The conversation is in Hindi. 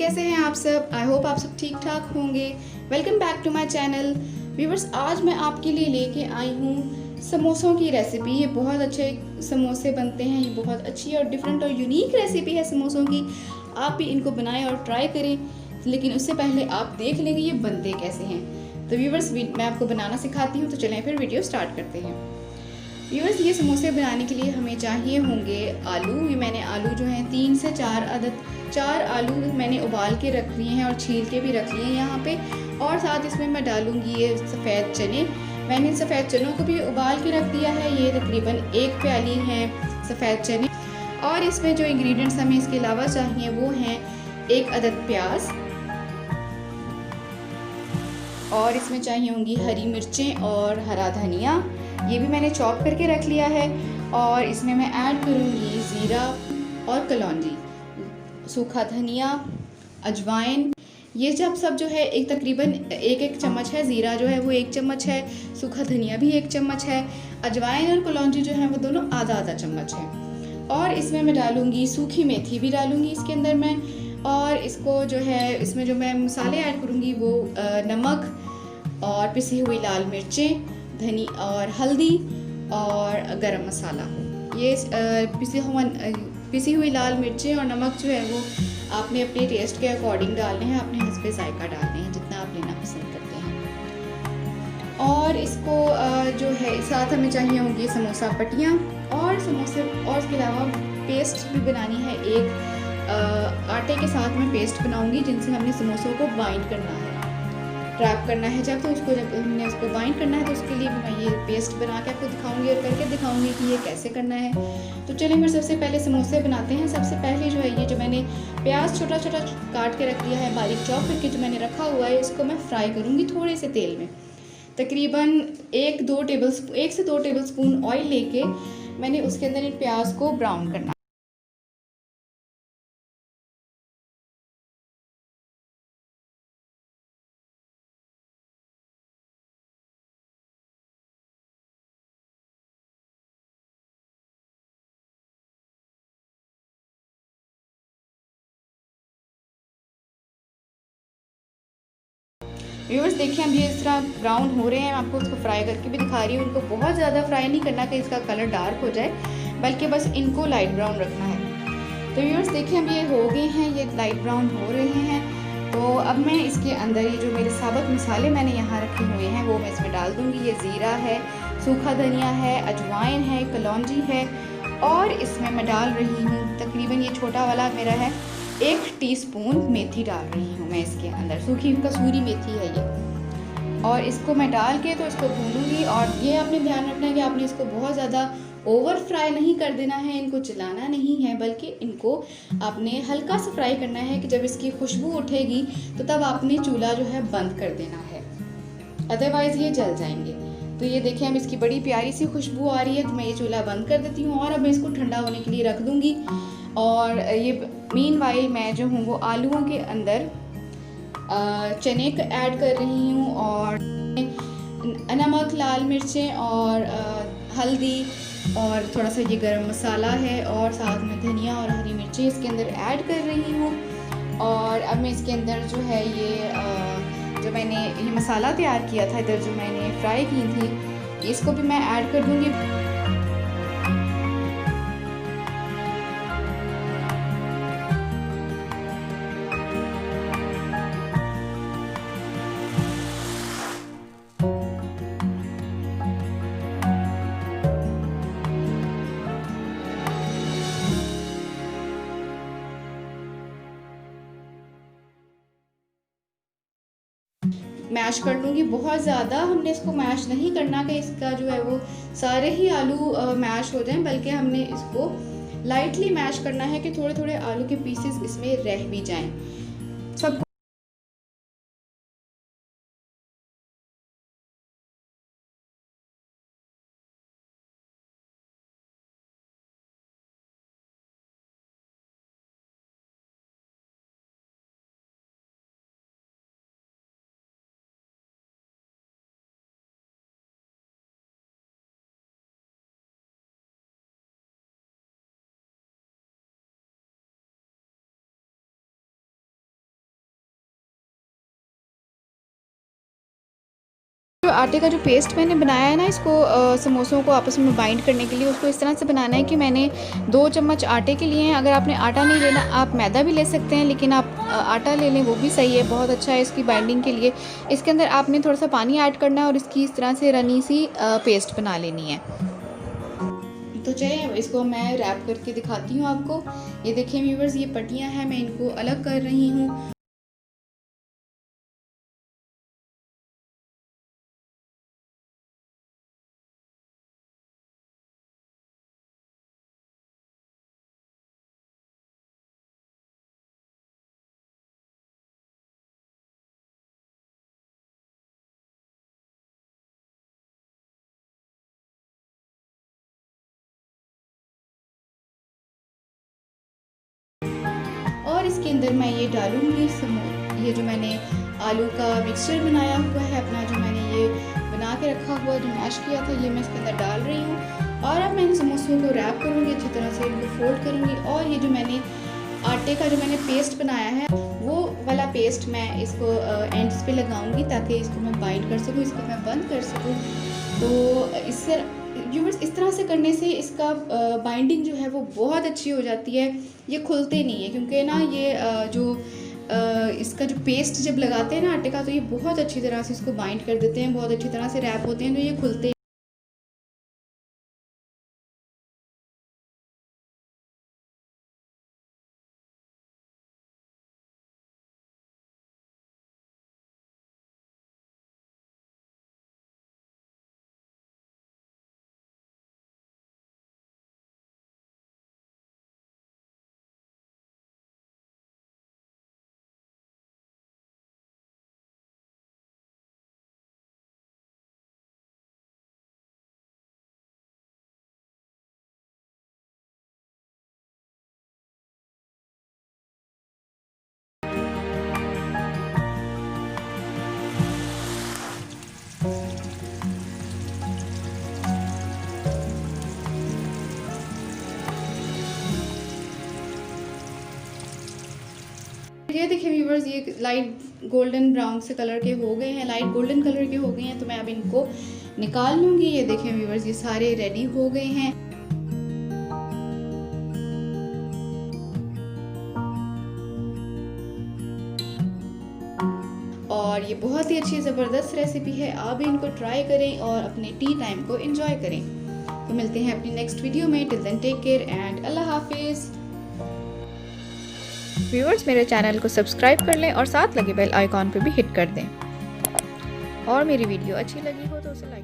कैसे हैं आप सब। आई होप आप सब ठीक ठाक होंगे। Welcome back to my channel. Viewers, आज मैं आपके लिए लेके आई हूँ समोसों की रेसिपी। ये बहुत अच्छे समोसे बनते हैं। ये बहुत अच्छी और डिफरेंट और यूनिक रेसिपी है समोसों की। आप भी इनको बनाएं और ट्राई करें, लेकिन उससे पहले आप देख लेंगे ये बनते कैसे हैं। तो व्यूवर्स, मैं आपको बनाना सिखाती हूँ, तो चलें फिर वीडियो स्टार्ट करते हैं। व्यूअर्स, ये समोसे बनाने के लिए हमें चाहिए होंगे आलू। ये मैंने आलू जो हैं 3 से 4 अदद 4 आलू मैंने उबाल के रख लिए हैं और छील के भी रख लिए हैं यहाँ पे। और साथ इसमें मैं डालूंगी ये सफ़ेद चने। मैंने इन सफ़ेद चनों को भी उबाल के रख दिया है। ये तकरीबन 1 प्याली है सफ़ेद चने। और इसमें जो इंग्रेडिएंट्स हमें इसके अलावा चाहिए वो हैं 1 अदद प्याज, और इसमें चाहिए होंगी हरी मिर्चें और हरा धनिया। ये भी मैंने चॉप करके रख लिया है। और इसमें मैं ऐड करूँगी ज़ीरा और कलौंजी, सूखा धनिया, अजवाइन। ये सब जो है एक तकरीबन 1-1 चम्मच है। ज़ीरा जो है वो 1 चम्मच है, सूखा धनिया भी 1 चम्मच है, अजवाइन और कलौंजी जो है वो दोनों आधा चम्मच है। और इसमें मैं डालूँगी सूखी मेथी भी डालूँगी इसके अंदर मैं। और इसको जो है इसमें जो मैं मसाले ऐड करूँगी वो नमक और पिसी हुई लाल मिर्चें, धनी और हल्दी और गरम मसाला। ये पिसी हुई लाल मिर्चें और नमक जो है वो आपने अपने टेस्ट के अकॉर्डिंग डालने हैं, अपने हस्बे जायका डालने हैं जितना आप लेना पसंद करते हैं। और इसको जो है साथ हमें चाहिए होंगी समोसा पट्टियाँ और समोसे, और इसके अलावा पेस्ट भी बनानी है। एक आटे के साथ मैं पेस्ट बनाऊंगी जिनसे हमने समोसों को बाइंड करना है, रैप करना है। जब हमने उसको बाइंड करना है तो उसके लिए भी मैं ये पेस्ट बना के आपको दिखाऊंगी और करके दिखाऊंगी कि ये कैसे करना है। तो चलिए फिर सबसे पहले समोसे बनाते हैं। सबसे पहले जो है ये जो मैंने प्याज छोटा छोटा काट के रख दिया है, बारीक चॉप करके जो मैंने रखा हुआ है, इसको मैं फ्राई करूँगी थोड़े से तेल में। तकरीबन 1 से 2 टेबल स्पून ऑयल लेके मैंने उसके अंदर इन प्याज को ब्राउन करना। व्यूअर्स देखिए, अब ये इस तरह ब्राउन हो रहे हैं। मैं आपको उसको फ्राई करके भी दिखा रही हूँ। इनको बहुत ज़्यादा फ्राई नहीं करना कि इसका कलर डार्क हो जाए, बल्कि बस इनको लाइट ब्राउन रखना है। तो व्यूअर्स देखिए, अब ये हो गए हैं, ये लाइट ब्राउन हो रहे हैं। तो अब मैं इसके अंदर ये जो मेरे साबुत मसाले मैंने यहाँ रखे हुए हैं वो मैं इसमें डाल दूँगी। ये ज़ीरा है, सूखा धनिया है, अजवाइन है, कलौंजी है, और इसमें मैं डाल रही हूँ तकरीबन, ये छोटा वाला मेरा है, 1 टीस्पून मेथी डाल रही हूँ मैं इसके अंदर। सूखी कसूरी मेथी है ये। और इसको मैं डाल के तो इसको भूनूंगी। और ये आपने ध्यान रखना है कि आपने इसको बहुत ज़्यादा ओवर फ्राई नहीं कर देना है, इनको चलाना नहीं है, बल्कि इनको आपने हल्का सा फ्राई करना है कि जब इसकी खुशबू उठेगी तो तब आपने चूल्हा जो है बंद कर देना है, अदरवाइज़ ये जल जाएंगे। तो ये देखिए, हम इसकी बड़ी प्यारी सी खुशबू आ रही है, तो मैं ये चूल्हा बंद कर देती हूँ और अब मैं इसको ठंडा होने के लिए रख दूँगी। और ये मीनवाइल मैं जो हूँ वो आलूओं के अंदर चने ऐड कर रही हूँ, और नमक, लाल मिर्चें और हल्दी और थोड़ा सा ये गरम मसाला है, और साथ में धनिया और हरी मिर्चें इसके अंदर ऐड कर रही हूँ। और अब मैं इसके अंदर जो है ये जो मैंने ये मसाला तैयार किया था इधर, जो मैंने फ्राई की थी, इसको भी मैं ऐड कर दूँगी। मैश कर लूँगी। बहुत ज़्यादा हमने इसको मैश नहीं करना कि इसका जो है वो सारे ही आलू मैश हो जाएं, बल्कि हमने इसको लाइटली मैश करना है कि थोड़े थोड़े आलू के पीसेस इसमें रह भी जाएं। सब आटे का जो पेस्ट मैंने बनाया है ना, इसको समोसों को आपस में बाइंड करने के लिए, उसको इस तरह से बनाना है कि मैंने 2 चम्मच आटे के लिए हैं। अगर आपने आटा नहीं लेना, आप मैदा भी ले सकते हैं, लेकिन आप आटा ले लें वो भी सही है, बहुत अच्छा है इसकी बाइंडिंग के लिए। इसके अंदर आपने थोड़ा सा पानी ऐड करना है और इसकी इस तरह से रनी सी पेस्ट बना लेनी है। तो चलिए अब इसको मैं रैप करके दिखाती हूँ आपको। ये देखिए व्यूअर्स, ये पट्टियाँ हैं, मैं इनको अलग कर रही हूँ। और इसके अंदर मैं ये डालूँगी ये जो मैंने आलू का मिक्सचर बनाया हुआ है अपना, जो मैंने ये बना के रखा हुआ, जो मैश किया था, ये मैं इसके अंदर डाल रही हूँ। और अब मैं इन समोसों को रैप करूँगी, अच्छी तरह से इनको फोल्ड करूँगी। और ये जो मैंने आटे का जो मैंने पेस्ट बनाया है, वो वाला पेस्ट मैं इसको एंड्स पे लगाऊंगी ताकि इसको मैं बाइंड कर सकूँ, इसको मैं बंद कर सकूँ। तो इससे व्यूअर्स, इस तरह से करने से इसका बाइंडिंग जो है वो बहुत अच्छी हो जाती है। ये खुलते नहीं है, क्योंकि ना ये इसका जो पेस्ट जब लगाते हैं ना आटे का, तो ये बहुत अच्छी तरह से इसको बाइंड कर देते हैं, बहुत अच्छी तरह से रैप होते हैं, तो ये खुलते ये देखिए व्यूवर्स, ये लाइट गोल्डन ब्राउन से कलर के हो गए हैं, लाइट गोल्डन कलर के हो गए हैं। तो मैं अब इनको निकाल लूँगी। ये देखिए व्यूवर्स, ये सारे रेडी हो गए हैं। और ये बहुत ही अच्छी ज़बरदस्त रेसिपी है, आप भी इनको ट्राई करें और अपने टी टाइम को एंजॉय करें। तो मिलते हैं अपनी नेक्स्ट वीडियो में। Till then take care and Allah हाफिज़। व्यूअर्स, मेरे चैनल को सब्सक्राइब कर लें और साथ लगे बेल आइकॉन पे भी हिट कर दें। और मेरी वीडियो अच्छी लगी हो तो उसे लाइक